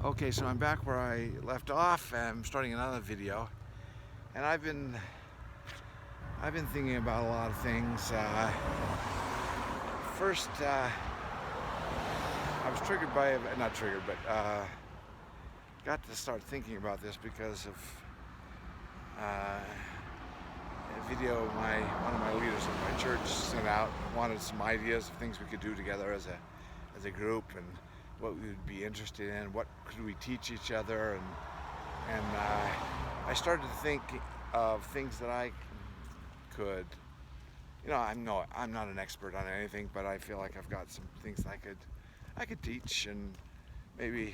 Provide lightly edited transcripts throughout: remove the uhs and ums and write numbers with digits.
Okay, so I'm back where I left off. I'm starting another video, and I've been thinking about a lot of things. First, I was triggered by, not triggered, but got to start thinking about this because of a video one of my leaders of my church sent out. Wanted some ideas of things we could do together as a group, and what we would be interested in, what could we teach each other, and I started to think of things that I could, I'm not an expert on anything, but I feel like I've got some things I could teach, and maybe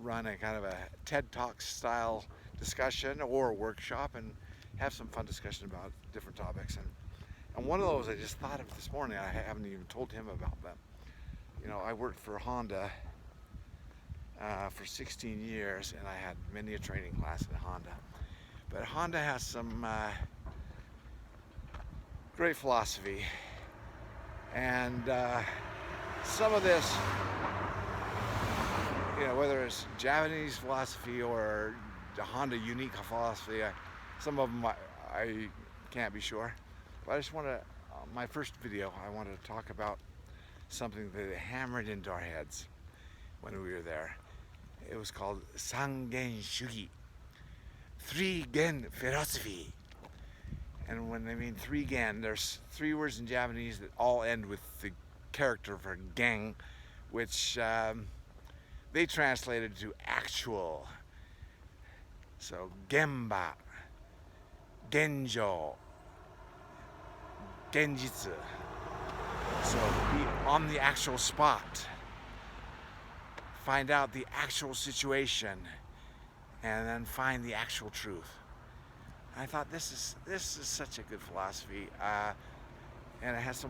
run a kind of a TED Talk style discussion or a workshop and have some fun discussion about different topics. And one of those I just thought of this morning. I haven't even told him about them. I worked for Honda for 16 years, and I had many a training class in Honda. But Honda has some great philosophy, and some of this, whether it's Japanese philosophy or the Honda unique philosophy, some of them I can't be sure. But I just want to, my first video, I wanted to talk about something that hammered into our heads when we were there. It was called Sangen Shugi, three gen philosophy. And when they mean three gen, there's three words in Japanese that all end with the character for gen, which they translated to actual. So genba, genjo, genjitsu. So be on the actual spot, find out the actual situation, and then find the actual truth. I thought this is such a good philosophy, and it has so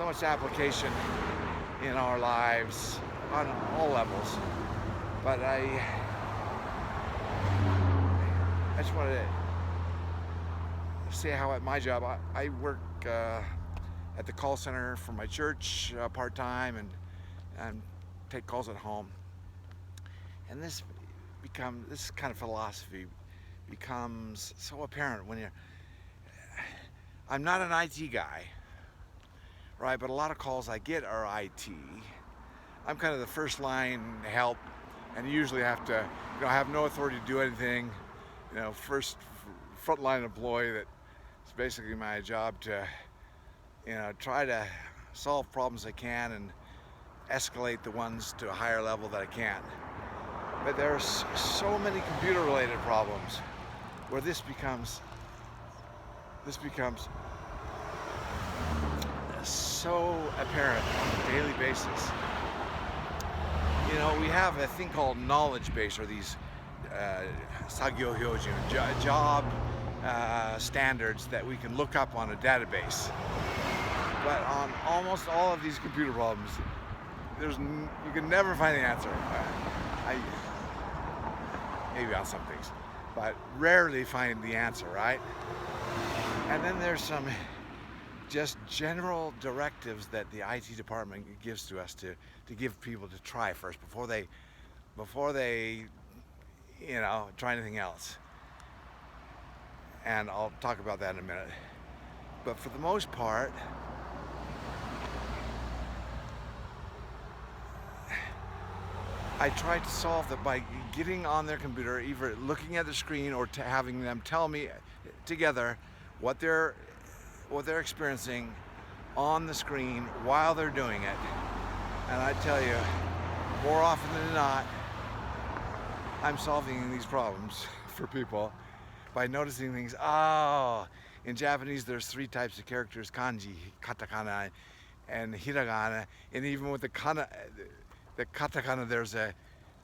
much application in our lives on all levels. But I just wanted to say how at my job, I work at the call center for my church part-time, and take calls at home. And this kind of philosophy becomes so apparent when I'm not an IT guy, right? But a lot of calls I get are IT. I'm kind of the first line help, and usually have to, have no authority to do anything. First frontline employee that it's basically my job to, try to solve problems I can and escalate the ones to a higher level that I can. But there's so many computer-related problems where this becomes so apparent on a daily basis. We have a thing called knowledge base, or these Sagyo Hyojun, job standards that we can look up on a database. But on almost all of these computer problems, you can never find the answer. Maybe on some things, but rarely find the answer, right? And then there's some just general directives that the IT department gives to us to give people to try first before they try anything else. And I'll talk about that in a minute. But for the most part, I try to solve that by getting on their computer, either looking at the screen or having them tell me together what they're experiencing on the screen while they're doing it. And I tell you, more often than not, I'm solving these problems for people by noticing things. Oh, in Japanese there's three types of characters: kanji, katakana, and hiragana. And even with the katakana, there's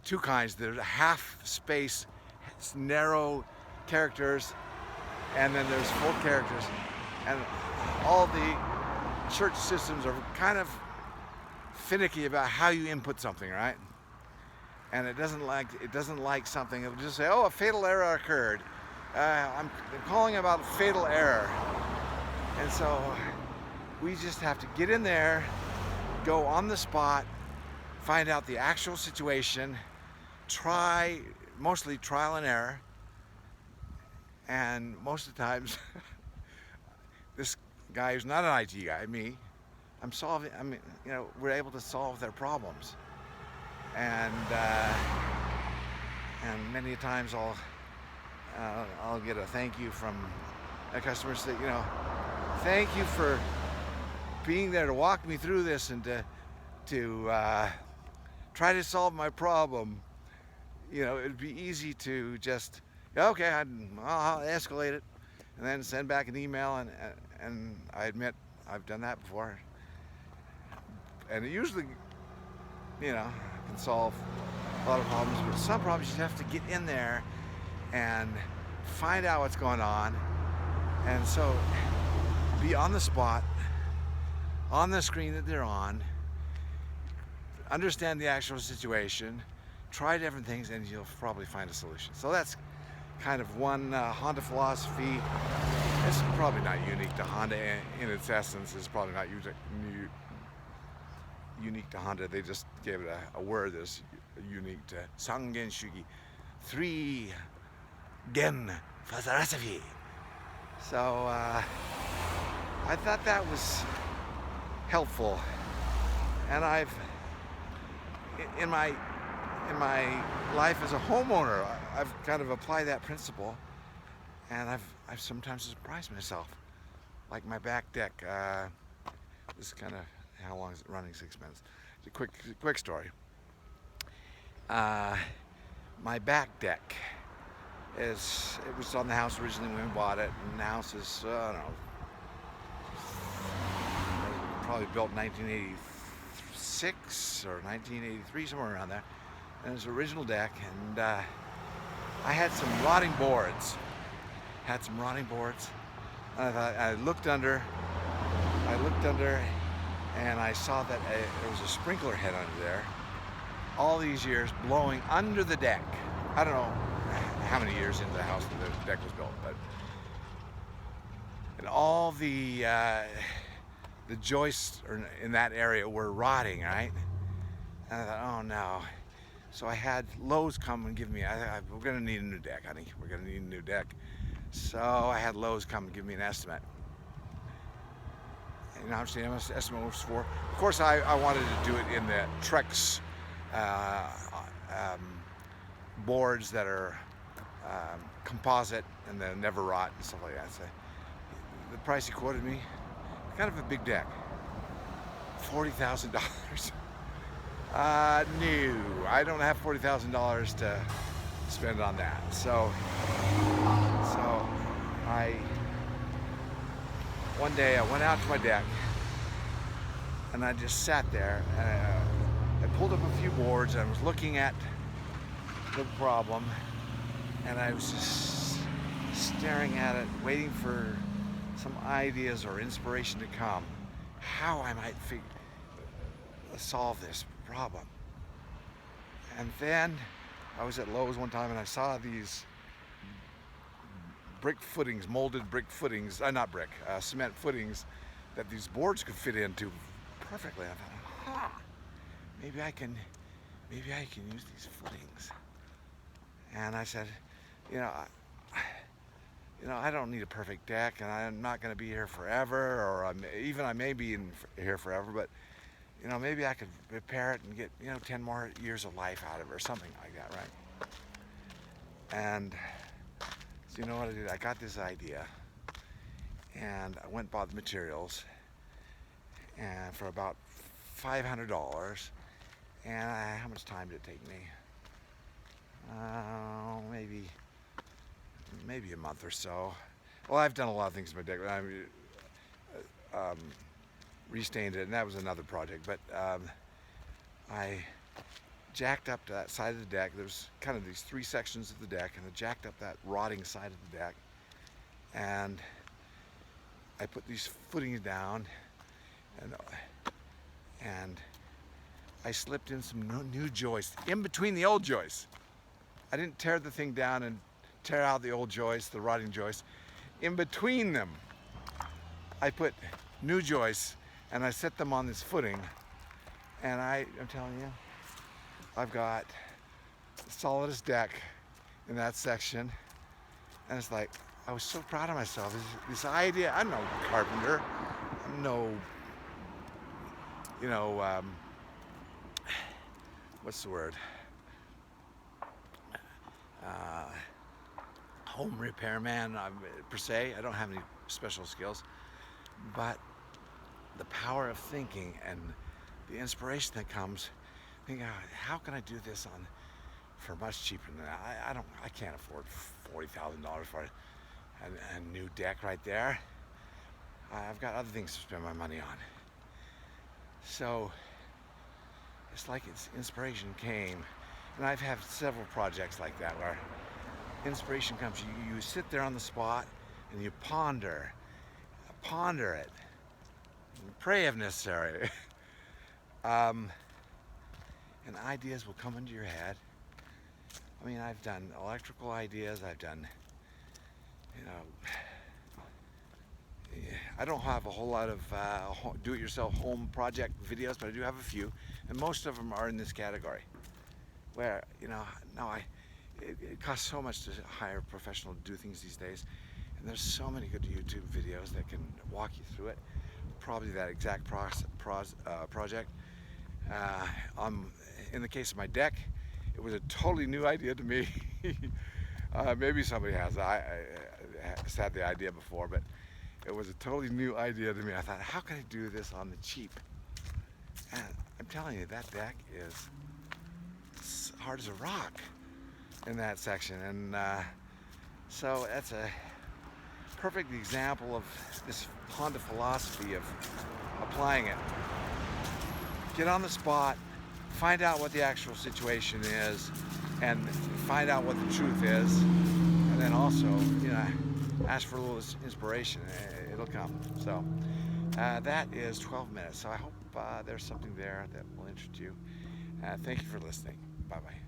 two kinds. There's half space, narrow characters, and then there's full characters. And all the church systems are kind of finicky about how you input something, right? And it doesn't like something. It'll just say, "Oh, a fatal error occurred. I'm calling about fatal error." And so we just have to get in there go on the spot, find out the actual situation, mostly trial and error, and most of the times, this guy who's not an IT guy, me, we're able to solve their problems. And many times I'll get a thank you from a customer say, thank you for being there to walk me through this and to try to solve my problem. It'd be easy to just, okay, I'll escalate it and then send back an email, and I admit I've done that before. And it usually, can solve a lot of problems, but some problems you have to get in there and find out what's going on. And so be on the spot, on the screen that they're on, understand the actual situation, try different things, and you'll probably find a solution. So that's kind of one Honda philosophy. It's probably not unique to Honda in its essence. It's probably not unique to Honda. They just gave it a word that's unique to Sangen Shugi. 3 Gen philosophy. So I thought that was helpful, and I've in my life as a homeowner, I've kind of applied that principle, and I've sometimes surprised myself. Like my back deck. This is kind of how long is it running? 6 minutes. It's a quick story. My back deck it was on the house originally when we bought it, and the house is I don't know, probably built in 1986 or 1983, somewhere around there. And it was an original deck, and I had some rotting boards. And I thought, I looked under, and I saw that there was a sprinkler head under there. All these years blowing under the deck. I don't know how many years into the house the deck was built, and all the joists in that area were rotting, right? And I thought, oh no. So I had Lowe's come and give me, we're gonna need a new deck, honey. We're gonna need a new deck. So I had Lowe's come and give me an estimate. And how much the estimate was for? Of course, I wanted to do it in the Trex boards that are composite and they never rot and stuff like that. So the price he quoted me, kind of a big deck, $40,000. No, I don't have $40,000 to spend on that. So one day I went out to my deck and I just sat there, and I pulled up a few boards and I was looking at the problem, and I was just staring at it, waiting for some ideas or inspiration to come, how I might solve this problem. And then I was at Lowe's one time and I saw these brick footings, molded brick footings, not brick, cement footings that these boards could fit into perfectly. I thought, maybe I can use these footings. And I said, I don't need a perfect deck, and I'm not going to be here forever, or I may be here forever, but maybe I could repair it and get 10 more years of life out of it, or something like that, right? And so you know what I did? I got this idea, and I went and bought the materials, and for about $500. And how much time did it take me? Maybe a month or so. Well, I've done a lot of things to my deck. I restained it, and that was another project. But I jacked up to that side of the deck. There's kind of these 3 sections of the deck, and I jacked up that rotting side of the deck. And I put these footings down, and I slipped in some new joists in between the old joists. I didn't tear the thing down and tear out the old joists, the rotting joists. In between them, I put new joists, and I set them on this footing And I'm telling you, I've got the solidest deck in that section. And it's like, I was so proud of myself. This idea, I'm no carpenter, I'm no, you know, what's the word? Home repairman per se. I don't have any special skills, but the power of thinking and the inspiration that comes, thinking, how can I do this for much cheaper than that? I can't afford $40,000 for a new deck right there. I've got other things to spend my money on. So it's like inspiration came, and I've had several projects like that where inspiration comes. You sit there on the spot and you ponder it, and pray if necessary. And ideas will come into your head. I mean, I've done electrical ideas, I've done, I don't have a whole lot of do-it-yourself home project videos, but I do have a few, and most of them are in this category, where, it costs so much to hire a professional to do things these days, and there's so many good YouTube videos that can walk you through it. Probably that exact project. In the case of my deck, it was a totally new idea to me. Maybe somebody has had the idea before, but it was a totally new idea to me. I thought, how can I do this on the cheap? And I'm telling you, that deck is hard as a rock in that section. And so that's a perfect example of this Honda philosophy of applying it. Get on the spot, find out what the actual situation is, and find out what the truth is, and then also, ask for a little inspiration. It'll come. So that is 12 minutes. So I hope there's something there that will interest you. Thank you for listening. Bye-bye.